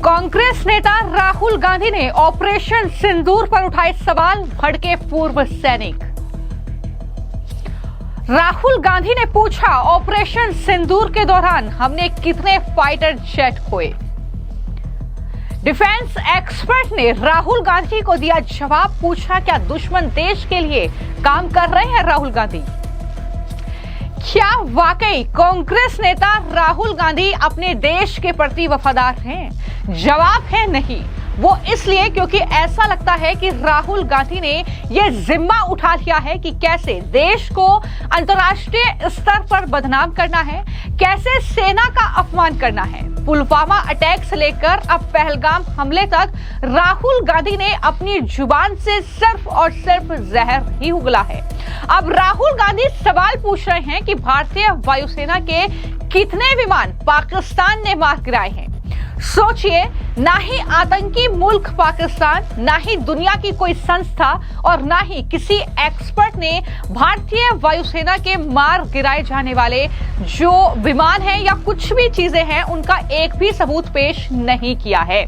कांग्रेस नेता राहुल गांधी ने ऑपरेशन सिंदूर पर उठाए सवाल, भड़के पूर्व सैनिक। राहुल गांधी ने पूछा, ऑपरेशन सिंदूर के दौरान हमने कितने फाइटर जेट खोए। डिफेंस एक्सपर्ट ने राहुल गांधी को दिया जवाब, पूछा क्या दुश्मन देश के लिए काम कर रहे हैं राहुल गांधी। क्या वाकई कांग्रेस नेता राहुल गांधी अपने देश के प्रति वफादार हैं? जवाब है नहीं। वो इसलिए क्योंकि ऐसा लगता है कि राहुल गांधी ने यह जिम्मा उठा लिया है कि कैसे देश को अंतर्राष्ट्रीय स्तर पर बदनाम करना है, कैसे सेना का अपमान करना है। पुलवामा अटैक से लेकर अब पहलगाम हमले तक राहुल गांधी ने अपनी जुबान से सिर्फ और सिर्फ जहर ही उगला है। अब राहुल गांधी सवाल पूछ रहे हैं कि भारतीय वायुसेना के कितने विमान पाकिस्तान ने मार गिराए हैं। सोचिए, ना ही आतंकी मुल्क पाकिस्तान, ना ही दुनिया की कोई संस्था और ना ही किसी एक्सपर्ट ने भारतीय वायुसेना के मार गिराए जाने वाले जो विमान हैं या कुछ भी चीजें हैं उनका एक भी सबूत पेश नहीं किया है।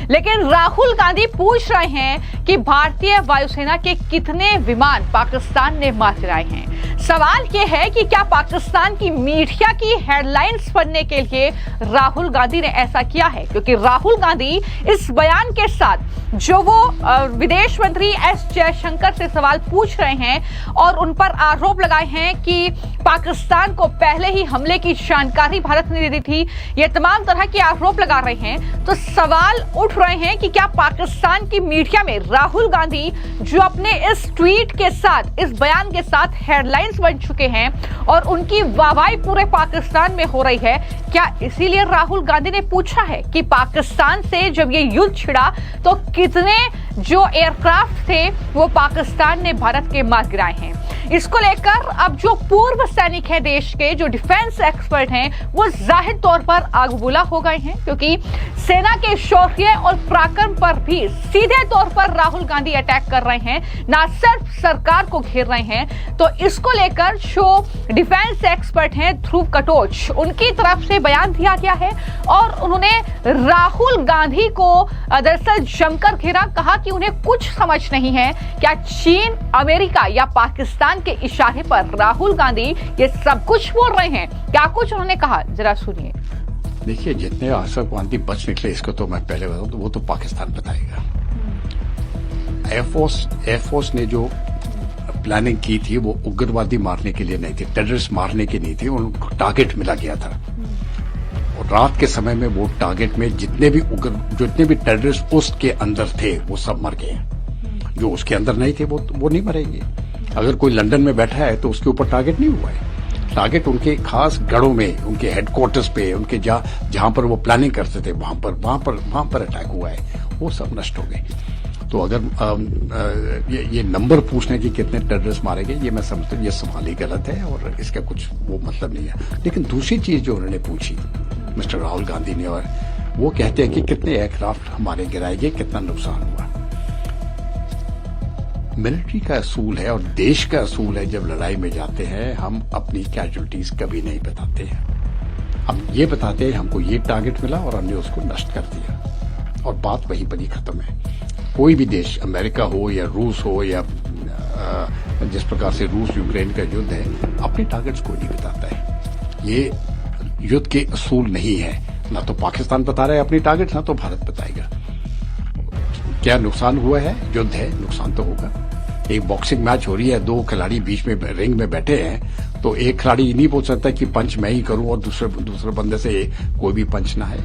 लेकिन राहुल गांधी पूछ रहे हैं कि भारतीय वायुसेना के कितने विमान पाकिस्तान ने मार गिराए हैं। सवाल यह है कि क्या पाकिस्तान की मीडिया की हेडलाइंस पढ़ने के लिए राहुल गांधी ने ऐसा किया है? क्योंकि राहुल गांधी इस बयान के साथ जो वो विदेश मंत्री एस जयशंकर से सवाल पूछ रहे हैं और उन पर आरोप लगाए हैं कि पाकिस्तान को पहले ही हमले की जानकारी भारत ने दी थी, ये तमाम तरह के आरोप लगा रहे हैं, तो सवाल उठ रहे हैं कि क्या पाकिस्तान की मीडिया में राहुल गांधी जो अपने इस ट्वीट के साथ, इस बयान के साथ हेडलाइंस बन चुके हैं और उनकी वाहवाही पूरे पाकिस्तान में हो रही है, क्या इसीलिए राहुल गांधी ने पूछा है कि पाकिस्तान से जब ये युद्ध छिड़ा तो कितने जो एयरक्राफ्ट थे वो पाकिस्तान ने भारत के मार गिराए हैं। इसको लेकर अब जो पूर्व सैनिक हैं देश के, जो डिफेंस एक्सपर्ट हैं, वो जाहिर तौर पर आगबुला हो गए हैं, क्योंकि सेना के शौर्य और पराक्रम पर भी सीधे तौर पर राहुल गांधी अटैक कर रहे हैं, ना सिर्फ सरकार को घेर रहे हैं। तो इसको लेकर जो डिफेंस एक्सपर्ट हैं ध्रुव कटोच, उनकी तरफ से बयान दिया गया है और उन्होंने राहुल गांधी को दरअसल जमकर घेरा, कहा कि उन्हें कुछ समझ नहीं है। क्या चीन, अमेरिका या पाकिस्तान के इशारे पर राहुल गांधी ये सब कुछ बोल रहे हैं? क्या कुछ उन्होंने कहा, जरा सुनिए। देखिए, जितने आतंकवादी बच निकले इसको तो मैं पहले बताऊं तो वो तो पाकिस्तान बताएगा। एयरफोर्स ने जो प्लानिंग की थी वो उग्रवादी मारने के लिए नहीं थी, टेररिस्ट मारने की नहीं थी, उनको टारगेट मिला गया था और रात के समय में वो टारगेट में जितने भी टेररिस्ट उसके अंदर थे वो सब मर गए। जो उसके अंदर नहीं थे वो नहीं मरेंगे। अगर कोई लंदन में बैठा है तो उसके ऊपर टारगेट नहीं हुआ है। टारगेट उनके खास गढ़ों में, उनके हेडक्वार्टर्स पे, उनके जहां पर वो प्लानिंग करते थे वहां पर अटैक हुआ है, वो सब नष्ट हो गए। तो अगर ये नंबर पूछने की कितने टेररिस्ट मारे गए, ये मैं समझता हूँ ये सवाल ही गलत है और इसका कुछ वो मतलब नहीं है। लेकिन दूसरी चीज जो उन्होंने पूछी मिस्टर राहुल गांधी ने, और वो कहते हैं कि कितने एयरक्राफ्ट हमारे गिराए गए, कितना नुकसान हुआ। मिलिट्री का असूल है और देश का असूल है, जब लड़ाई में जाते हैं हम अपनी कैजुअल्टीज कभी नहीं बताते हैं। हम ये बताते हैं हमको ये टारगेट मिला और हमने उसको नष्ट कर दिया और बात वहीं पर ही खत्म है। कोई भी देश, अमेरिका हो या रूस हो या जिस प्रकार से रूस यूक्रेन का युद्ध है, अपने टारगेट्स कोई नहीं बताता है। ये युद्ध के असूल नहीं है। ना तो पाकिस्तान बता रहा है अपनी टारगेट्स, ना तो भारत बताएगा। क्या नुकसान हुआ है? युद्ध है, नुकसान तो होगा। एक बॉक्सिंग मैच हो रही है, दो खिलाड़ी बीच में रिंग में बैठे हैं, तो एक खिलाड़ी नहीं बोल सकता कि पंच मैं ही करूं और दूसरे बंदे से कोई भी पंच ना है।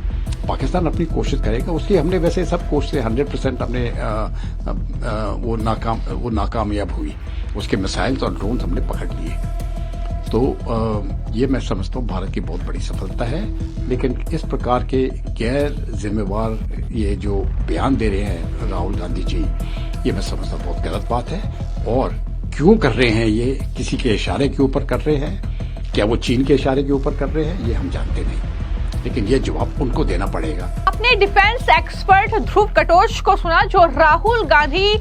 पाकिस्तान अपनी कोशिश करेगा, उसकी हमने वैसे सब कोशिश 100% हमने वो नाकामयाब हुई। उसके मिसाइल्स और ड्रोन हमने पकड़ लिए। तो ये मैं समझता हूँ भारत की बहुत बड़ी सफलता है। लेकिन इस प्रकार के गैर जिम्मेवार ये जो बयान दे रहे हैं राहुल गांधी जी, ये मैं समझता बहुत गलत बात है। और क्यों कर रहे हैं ये, किसी के इशारे के ऊपर कर रहे हैं? क्या वो चीन के इशारे के ऊपर कर रहे हैं? ये हम जानते नहीं। लेकिन ये जवाब उनको देना पड़ेगा। अपने डिफेंस एक्सपर्ट ध्रुव कटोच को सुना, जो राहुल गांधी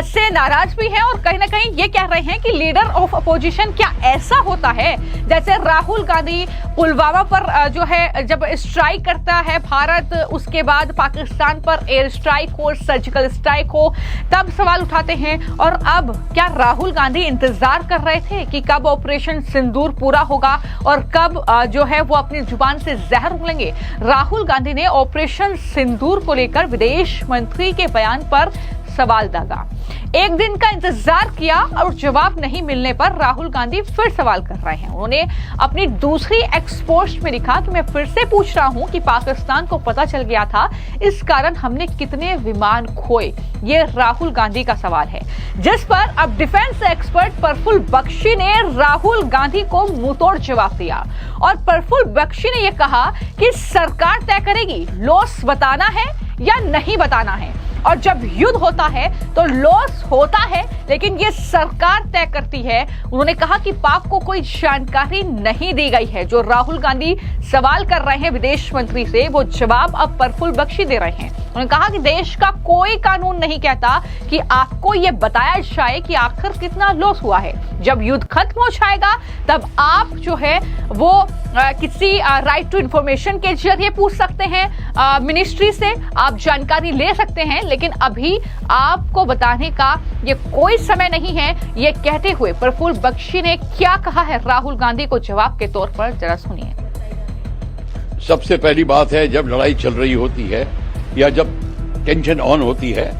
से नाराज भी है और कहीं ना कहीं ये कह रहे हैं कि लीडर ऑफ अपोजिशन क्या ऐसा होता है जैसे राहुल गांधी पुलवामा पर जो है जब स्ट्राइक करता है भारत, उसके बाद पाकिस्तान पर एयर स्ट्राइक हो, सर्जिकल स्ट्राइक हो, तब सवाल उठाते हैं। और अब क्या राहुल गांधी इंतजार कर रहे थे कि कब ऑपरेशन सिंदूर पूरा होगा और कब जो है वो अपनी जुबान से जहर उगलेंगे? राहुल गांधी ने ऑपरेशन सिंदूर को लेकर विदेश मंत्री के बयान पर सवाल दागा। एक दिन का इंतजार किया और जवाब नहीं मिलने पर राहुल गांधी फिर सवाल कर रहे हैं। उन्होंने अपनी दूसरी एक्स पोस्ट में लिखा कि मैं फिर से पूछ रहा हूं कि पाकिस्तान को पता चल गया था, इस कारण हमने कितने विमान खोए? ये राहुल गांधी का सवाल है, जिस पर अब डिफेंस एक्सपर्ट प्रफुल्ल बख्शी ने राहुल गांधी को मुंहतोड़ जवाब दिया। और प्रफुल्ल बख्शी ने यह कहा कि सरकार तय करेगी लॉस बताना है या नहीं बताना है, और जब युद्ध होता है तो लॉस होता है, लेकिन ये सरकार तय करती है। उन्होंने कहा कि पाक को कोई जानकारी नहीं दी गई है। जो राहुल गांधी सवाल कर रहे हैं विदेश मंत्री से, वो जवाब अब प्रफुल्ल बख्शी दे रहे हैं। उन्होंने कहा कि देश का कोई कानून नहीं कहता कि आपको ये बताया जाए कि आखिर कितना लॉस हुआ है। जब युद्ध खत्म हो जाएगा तब आप जो है वो किसी राइट टू इंफॉर्मेशन के जरिए पूछ सकते हैं, मिनिस्ट्री से आप जानकारी ले सकते हैं, लेकिन अभी आपको बताने का ये कोई समय नहीं है। ये कहते हुए प्रफुल्ल बख्शी ने क्या कहा है राहुल गांधी को जवाब के तौर पर, जरा सुनिए। सबसे पहली बात है, जब लड़ाई चल रही होती है या जब टेंशन ऑन होती है,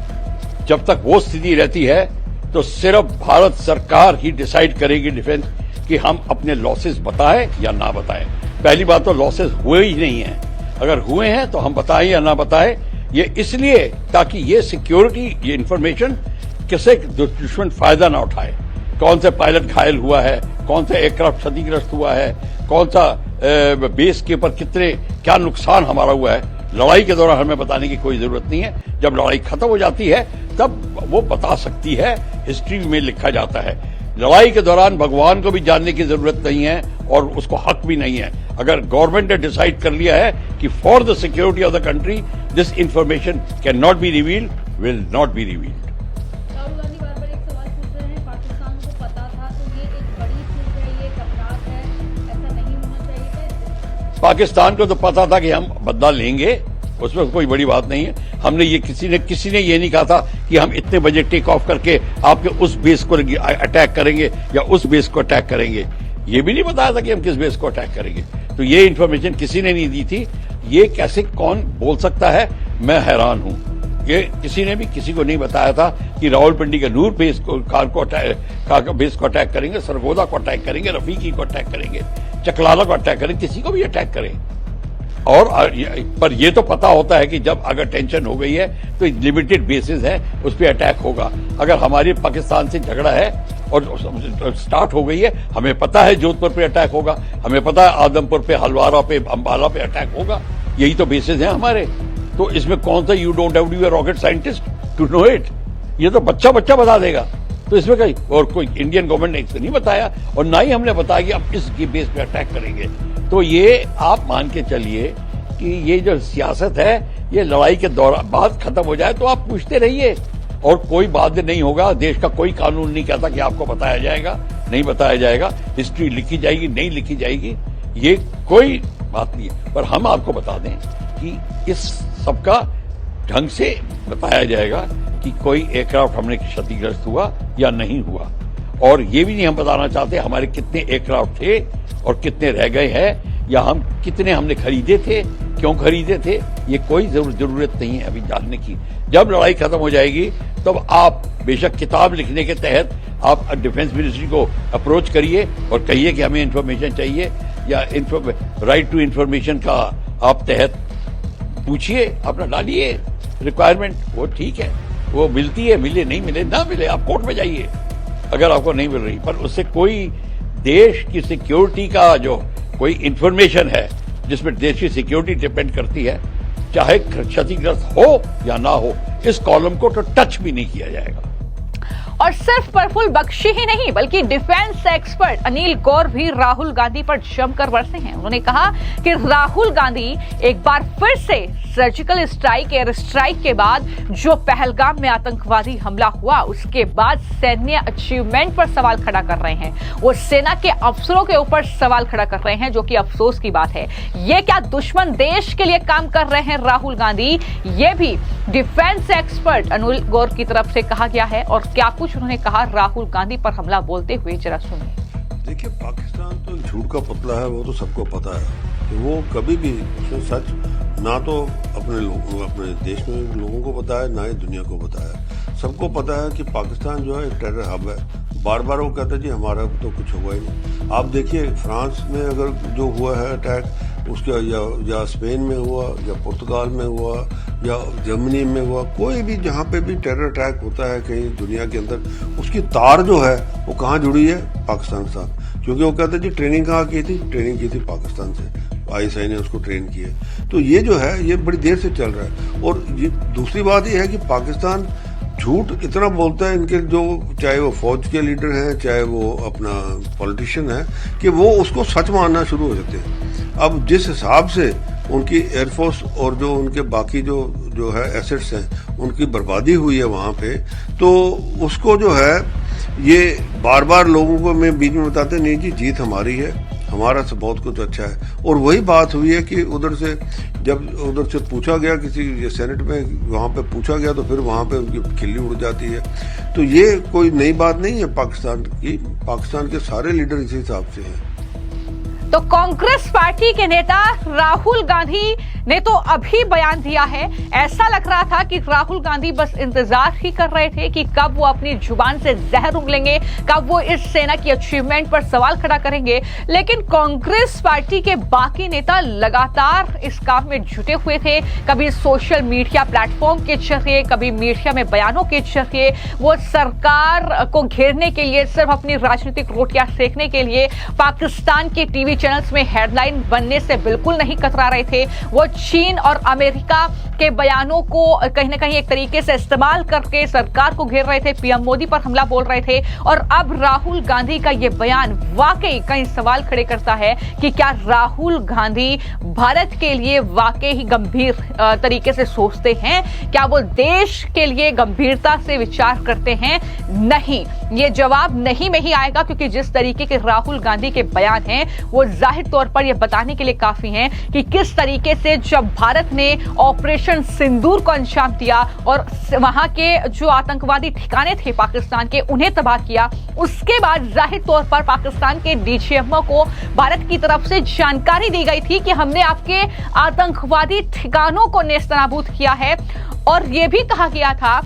जब तक वो स्थिति रहती है तो सिर्फ भारत सरकार ही डिसाइड करेगी डिफेंस कि हम अपने लॉसेस बताएं या ना बताएं। पहली बात तो लॉसेस हुए ही नहीं है, अगर हुए हैं तो हम बताएं या ना बताएं। ये इसलिए ताकि ये सिक्योरिटी, ये इंफॉर्मेशन किसी दुश्मन फायदा ना उठाए। कौन सा पायलट घायल हुआ है, कौन सा एयरक्राफ्ट क्षतिग्रस्त हुआ है, कौन सा बेस के ऊपर कितने क्या नुकसान हमारा हुआ है, लड़ाई के दौरान हमें बताने की कोई जरूरत नहीं है। जब लड़ाई खत्म हो जाती है तब वो बता सकती है, हिस्ट्री में लिखा जाता है। लड़ाई के दौरान भगवान को भी जानने की जरूरत नहीं है और उसको हक भी नहीं है। अगर गवर्नमेंट ने डिसाइड कर लिया है कि for the security of the country this information can not be revealed, will not be revealed. Rahul Gandhi बार-बार एक सवाल पूछ रहे हैं, पाकिस्तान को पता था तो ये एक बड़ी चूक है, ये एक अपराध है, ऐसा नहीं होना चाहिए था। पाकिस्तान को तो पता था कि हम बदला लेंगे, उसमें कोई बड़ी बात नहीं है। हमने ये किसी ने ये नहीं कहा था कि हम इतने बजे टेक ऑफ करके आपके उस बेस को अटैक करेंगे या उस बेस को अटैक करेंगे। ये भी नहीं बताया था कि हम किस बेस को अटैक करेंगे। तो ये इन्फॉर्मेशन किसी ने नहीं दी थी। ये कैसे कौन बोल सकता है, मैं हैरान हूं। ये किसी ने भी किसी को नहीं बताया था कि रावलपिंडी के नूर बेस को बेस को अटैक करेंगे, सरगोदा को अटैक करेंगे, रफीकी को अटैक करेंगे, चकलाला को अटैक करेंगे, किसी को भी अटैक करें। और पर ये तो पता होता है कि जब अगर टेंशन हो गई है तो लिमिटेड बेसिस है, उस पर अटैक होगा। अगर हमारी पाकिस्तान से झगड़ा है और स्टार्ट हो गई है, हमें पता है जोधपुर पे अटैक होगा, हमें पता है आदमपुर पे, हलवारा पे, अंबाला पे अटैक होगा। यही तो बेसिस है हमारे। तो इसमें कौन सा you don't have to be a rocket scientist to know it, ये तो बच्चा बता देगा। तो इसमें कहीं और कोई इंडियन गवर्नमेंट ने इससे नहीं बताया और ना ही हमने बताया कि अब इस बेस पे अटैक करेंगे। तो ये आप मान के चलिए कि ये जो सियासत है, ये लड़ाई के दौरान बात खत्म हो जाए तो आप पूछते रहिए और कोई बाध्य नहीं होगा। देश का कोई कानून नहीं कहता कि आपको बताया जाएगा, नहीं बताया जाएगा, हिस्ट्री लिखी जाएगी, नहीं लिखी जाएगी, ये कोई बात नहीं है। पर हम आपको बता दें कि इस सबका ढंग से बताया जाएगा कि कोई एयरक्राफ्ट हमने क्षतिग्रस्त हुआ या नहीं हुआ। और ये भी नहीं हम बताना चाहते हमारे कितने एयरक्राफ्ट थे और कितने रह गए हैं, या हम कितने हमने खरीदे थे, क्यों खरीदे थे, ये कोई जरूरत नहीं है अभी जानने की। जब लड़ाई खत्म हो जाएगी तब आप बेशक किताब लिखने के तहत आप डिफेंस मिनिस्ट्री को अप्रोच करिए और कहिए कि हमें इंफॉर्मेशन चाहिए, या राइट टू इंफॉर्मेशन का आप तहत पूछिए, अपना डालिए रिक्वायरमेंट, वो ठीक है, वो मिलती है, मिले नहीं मिले ना मिले, आप कोर्ट में जाइए अगर आपको नहीं मिल रही। पर उससे कोई देश की सिक्योरिटी का जो कोई इंफॉर्मेशन है जिसमें देश की सिक्योरिटी डिपेंड करती है, चाहे क्षतिग्रस्त हो या ना हो, इस कॉलम को तो टच भी नहीं किया जाएगा। और सिर्फ प्रफुल्ल बख्शी ही नहीं बल्कि डिफेंस एक्सपर्ट अनिल गौर भी राहुल गांधी पर जमकर बरसे हैं। उन्होंने कहा कि राहुल गांधी एक बार फिर से सर्जिकल स्ट्राइक, एयर स्ट्राइक के बाद जो पहलगाम में आतंकवादी हमला हुआ उसके बाद सैन्य अचीवमेंट पर सवाल खड़ा कर रहे हैं। वो सेना के अफसरों के ऊपर सवाल खड़ा कर रहे हैं, जो कि अफसोस की बात है। ये क्या दुश्मन देश के लिए काम कर रहे हैं राहुल गांधी? ये भी डिफेंस एक्सपर्ट अनिल गौर की तरफ से कहा गया है। और क्या कुछ उन्होंने कहा राहुल गांधी पर हमला बोलते हुए, जरा सुनिए। देखिए, पाकिस्तान तो झूठ का पुतला है, वो तो सबको पता है कि वो कभी भी उसमें सच ना तो अपने देश में लोगों को पता है, ना ही दुनिया को पता है। सबको पता है कि पाकिस्तान जो है एक टेरर हब है। बार बार वो कहते हैं जी हमारा तो कुछ हुआ ही नहीं। आप देखिए, फ्रांस में अगर जो हुआ है अटैक, उसका या स्पेन में हुआ, या पुर्तगाल में हुआ, या जर्मनी में हुआ, कोई भी जहाँ पे भी टेरर अटैक होता है कहीं दुनिया के अंदर, उसकी तार जो है वो कहाँ जुड़ी है? पाकिस्तान के साथ। क्योंकि वो कहते हैं जी ट्रेनिंग कहाँ की थी? ट्रेनिंग की थी पाकिस्तान से, ISI ने उसको ट्रेन किया। तो ये जो है ये बड़ी देर से चल रहा है। और ये दूसरी बात ये है कि पाकिस्तान झूठ इतना बोलता है, इनके जो चाहे वो फौज के लीडर हैं, चाहे वो अपना पॉलिटिशियन है, कि वो उसको सच मानना शुरू हो जाते हैं। अब जिस हिसाब से उनकी एयरफोर्स और जो उनके बाकी जो है एसेट्स हैं उनकी बर्बादी हुई है वहाँ पे, तो उसको जो है ये बार बार लोगों को मैं बीच में बताते नहीं जी जीत हमारी है, हमारा से बहुत कुछ अच्छा है। और वही बात हुई है कि जब उधर से पूछा गया किसी सेनेट में, वहाँ पे पूछा गया तो फिर वहाँ पे उनकी खिल्ली उड़ जाती है। तो ये कोई नई बात नहीं है पाकिस्तान की। पाकिस्तान के सारे लीडर इसी हिसाब से हैं। तो कांग्रेस पार्टी के नेता राहुल गांधी ने तो अभी बयान दिया है। ऐसा लग रहा था कि राहुल गांधी बस इंतजार ही कर रहे थे कि कब वो अपनी जुबान से जहर उगलेंगे, कब वो इस सेना की अचीवमेंट पर सवाल खड़ा करेंगे। लेकिन कांग्रेस पार्टी के बाकी नेता लगातार इस काम में जुटे हुए थे। कभी सोशल मीडिया प्लेटफॉर्म के जरिए, कभी मीडिया में बयानों के जरिए वो सरकार को घेरने के लिए, सिर्फ अपनी राजनीतिक रोटियां सेकने के लिए पाकिस्तान के टीवी चैनल्स में हेडलाइन बनने से बिल्कुल नहीं कतरा रहे थे। वो चीन और अमेरिका के बयानों को कहीं ना कहीं एक तरीके से इस्तेमाल करके सरकार को घेर रहे थे, पीएम मोदी पर हमला बोल रहे थे। और अब राहुल गांधी का यह बयान वाकई कई सवाल खड़े करता है कि क्या राहुल गांधी भारत के लिए वाकई ही गंभीर तरीके से सोचते हैं? क्या वो देश के लिए गंभीरता से विचार करते हैं? नहीं, ये जवाब नहीं में ही आएगा, क्योंकि जिस तरीके के राहुल गांधी के बयान हैं वो जाहिर तौर पर यह बताने के लिए काफी हैं कि किस तरीके से जब भारत ने ऑपरेशन सिंदूर को अंजाम दिया और वहां के जो आतंकवादी ठिकाने थे पाकिस्तान के, उन्हें तबाह किया, उसके बाद जाहिर तौर पर पाकिस्तान के DGMO को भारत की तरफ से जानकारी दी गई थी कि हमने आपके आतंकवादी ठिकानों को नेस्तनाबूद किया है। और यह भी कहा गया था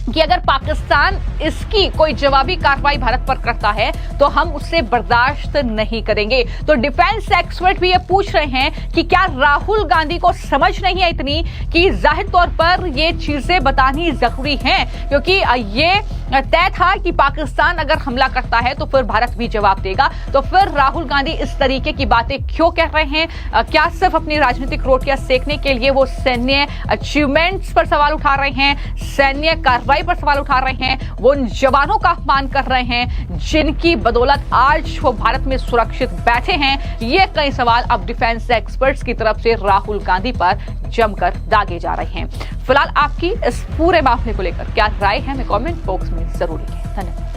कि अगर पाकिस्तान इसकी कोई जवाबी कार्रवाई भारत पर करता है तो हम उससे बर्दाश्त नहीं करेंगे। तो डिफेंस एक्सपर्ट भी ये पूछ रहे हैं कि क्या राहुल गांधी को समझ नहीं है इतनी कि जाहिर तौर पर ये चीजें बतानी जरूरी हैं, क्योंकि ये तय था कि पाकिस्तान अगर हमला करता है तो फिर भारत भी जवाब देगा। तो फिर राहुल गांधी इस तरीके की बातें क्यों कह रहे हैं? क्या सिर्फ अपनी राजनीतिक रोटियां सेकने के लिए वो सैन्य अचीवमेंट्स पर सवाल उठा रहे हैं, सैन्य कार्रवाई पर सवाल उठा रहे हैं, वो उन जवानों का अपमान कर रहे हैं जिनकी बदौलत आज वो भारत में सुरक्षित बैठे हैं? ये कई सवाल अब डिफेंस एक्सपर्ट्स की तरफ से राहुल गांधी पर जमकर दागे जा रहे हैं। फिलहाल आपकी इस पूरे मामले को लेकर क्या राय है, हमें कमेंट बॉक्स में जरूर लिखें। धन्यवाद।